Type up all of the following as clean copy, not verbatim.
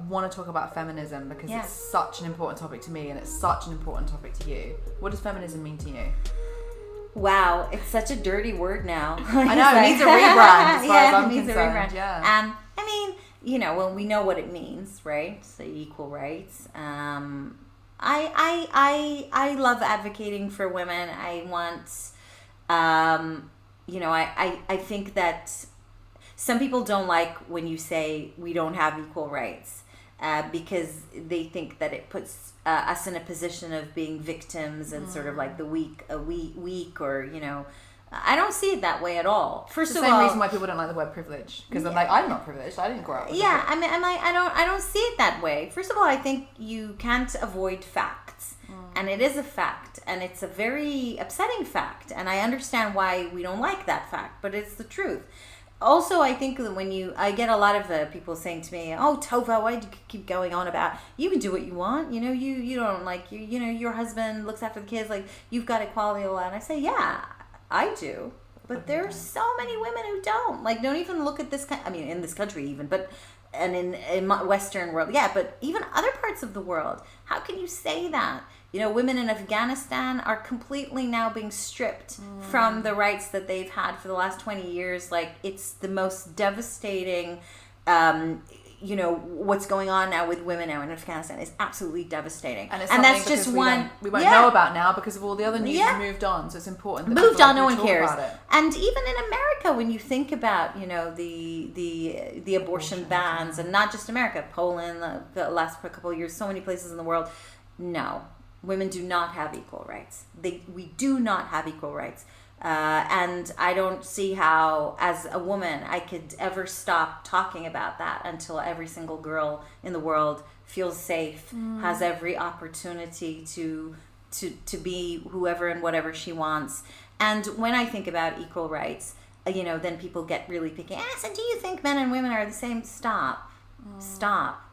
want to talk about feminism because it's such an important topic to me and it's such an important topic to you. What does feminism mean to you? Wow, it's such a dirty word now. I know, it needs a rebrand as far as I'm concerned. Yeah. I mean, you know, well, we know what it means, right? So equal rights. I love advocating for women. I want, you know, I think that some people don't like when you say we don't have equal rights because they think that it puts us in a position of being victims and sort of like the weak or, you know, I don't see it that way at all. First of all, the same reason why people don't like the word privilege, because I'm like, I'm not privileged. I didn't grow up with I mean, I don't see it that way. First of all, I think you can't avoid facts, and it is a fact, and it's a very upsetting fact, and I understand why we don't like that fact, but it's the truth. Also, I think that I get a lot of people saying to me, "Oh, Tova, why do you keep going on about you can do what you want? You know, you don't like you know your husband looks after the kids, like you've got equality a lot." And I say, yeah, I do, but there's so many women who don't. Like, don't even look at this. I mean, in this country even, but and in Western world, yeah, but even other parts of the world. How can you say that? You know, women in Afghanistan are completely now being stripped from the rights that they've had for the last 20 years. Like, it's the most devastating, you know, what's going on now with women now in Afghanistan is absolutely devastating. And that's just one we won't know about now because of all the other news has moved on. So it's important. Moved on, no one cares. And even in America, when you think about, you know, the abortion bans, and not just America, Poland, the last couple of years, so many places in the world, no. Women do not have equal rights. We do not have equal rights. And I don't see how, as a woman, I could ever stop talking about that until every single girl in the world feels safe, has every opportunity to be whoever and whatever she wants. And when I think about equal rights, you know, then people get really picky. So do you think men and women are the same? Stop.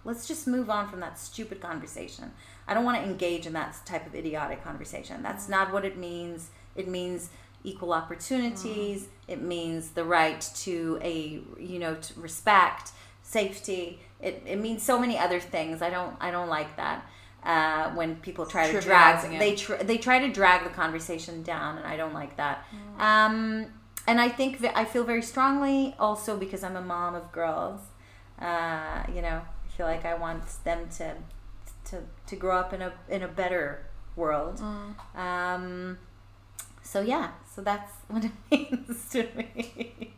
Let's just move on from that stupid conversation. I don't want to engage in that type of idiotic conversation. That's not what it means. It means equal opportunities. It means the right to to respect, safety. It means so many other things. I don't like that when people try to drag they try to drag the conversation down, and I don't like that. And I feel very strongly also because I'm a mom of girls. You know, I feel like I want them to grow up in a better world. So that's what it means to me.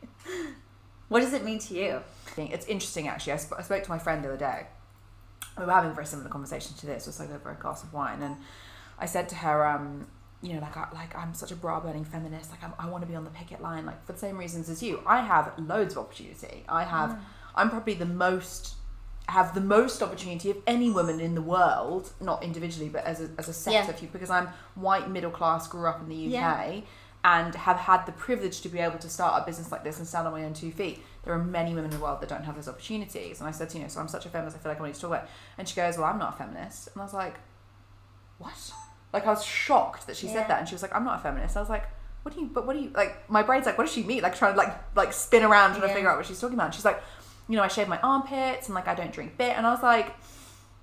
What does it mean to you? It's interesting, actually. I spoke to my friend the other day. We were having a very similar conversation to this. It was like over a glass of wine, and I said to her, you know, like I'm such a bra-burning feminist. Like I want to be on the picket line, like for the same reasons as you. I have loads of opportunity. I'm probably have the most opportunity of any woman in the world, not individually, but as a set of you, because I'm white, middle class, grew up in the UK, and have had the privilege to be able to start a business like this and stand on my own 2 feet. There are many women in the world that don't have those opportunities. And I said, you know, so I'm such a feminist, I feel like I need to talk about it. And she goes, well, I'm not a feminist. And I was like, what? Like, I was shocked that she said that. And she was like, I'm not a feminist. I was like, what do you, like, my brain's like, what does she mean? Like, trying to, like spin around, trying to figure out what she's talking about. And she's like, you know, I shave my armpits and like I don't drink beer. And I was like,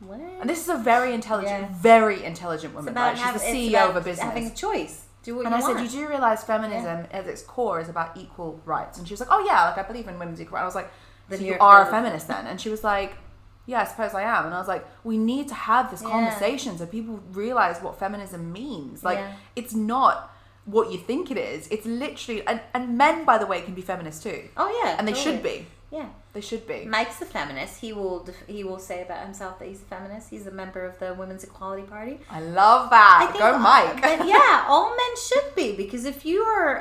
what? And this is a very intelligent woman, right? She's the CEO of a business. Having a choice. Do what you want. And I said, you do realize feminism at its core is about equal rights? And she was like, oh yeah, like I believe in women's equal rights. I was like, so you are a feminist then? And she was like, yeah, I suppose I am. And I was like, we need to have this conversation so people realize what feminism means. Like, it's not what you think it is. It's literally, and men, by the way, can be feminists too. Oh yeah. And they should be. Yeah. They should be. Mike's a feminist. He will say about himself that he's a feminist. He's a member of the Women's Equality Party. I love that. Go Mike. But yeah, all men should be, because if you are,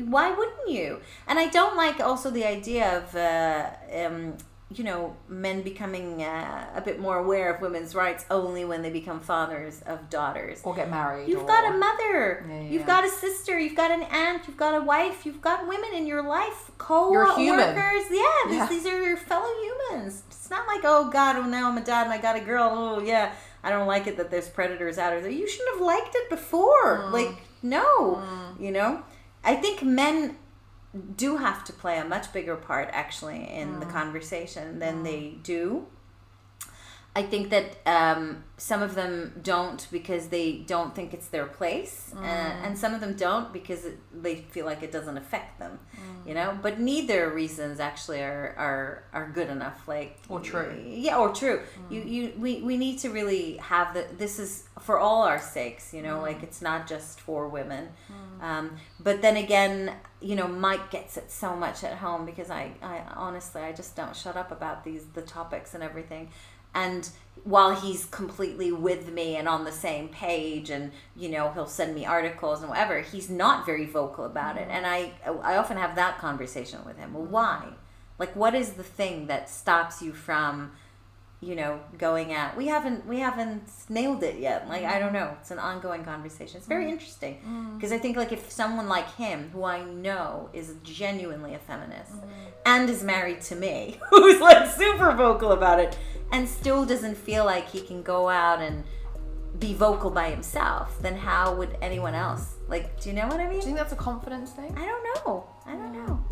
why wouldn't you? And I don't like also the idea of, you know, men becoming a bit more aware of women's rights only when they become fathers of daughters. Or get married. You've got a mother. You've got a sister. You've got an aunt. You've got a wife. You've got women in your life. Co-workers. These are your fellow humans. It's not like, oh God, well now I'm a dad and I got a girl. Oh yeah, I don't like it that there's predators out there. You shouldn't have liked it before. Like, no. You know? I think men do have to play a much bigger part actually in the conversation than they do. I think that some of them don't because they don't think it's their place, and some of them don't because they feel like it doesn't affect them, you know. But neither reasons actually are good enough, like, or true. Yeah, or true. We need to really have this is for all our sakes, you know, like it's not just for women. But then again, you know, Mike gets it so much at home because I honestly I just don't shut up about the topics and everything. And while he's completely with me and on the same page, and, you know, he'll send me articles and whatever, he's not very vocal about it. And I often have that conversation with him. Well, why? Like, what is the thing that stops you from, you know, going out? We haven't nailed it yet. Like, I don't know. It's an ongoing conversation. It's very interesting because I think, like, if someone like him, who I know is genuinely a feminist and is married to me, who's like super vocal about it, and still doesn't feel like he can go out and be vocal by himself, then how would anyone else? Like, do you know what I mean? Do you think that's a confidence thing? I don't know.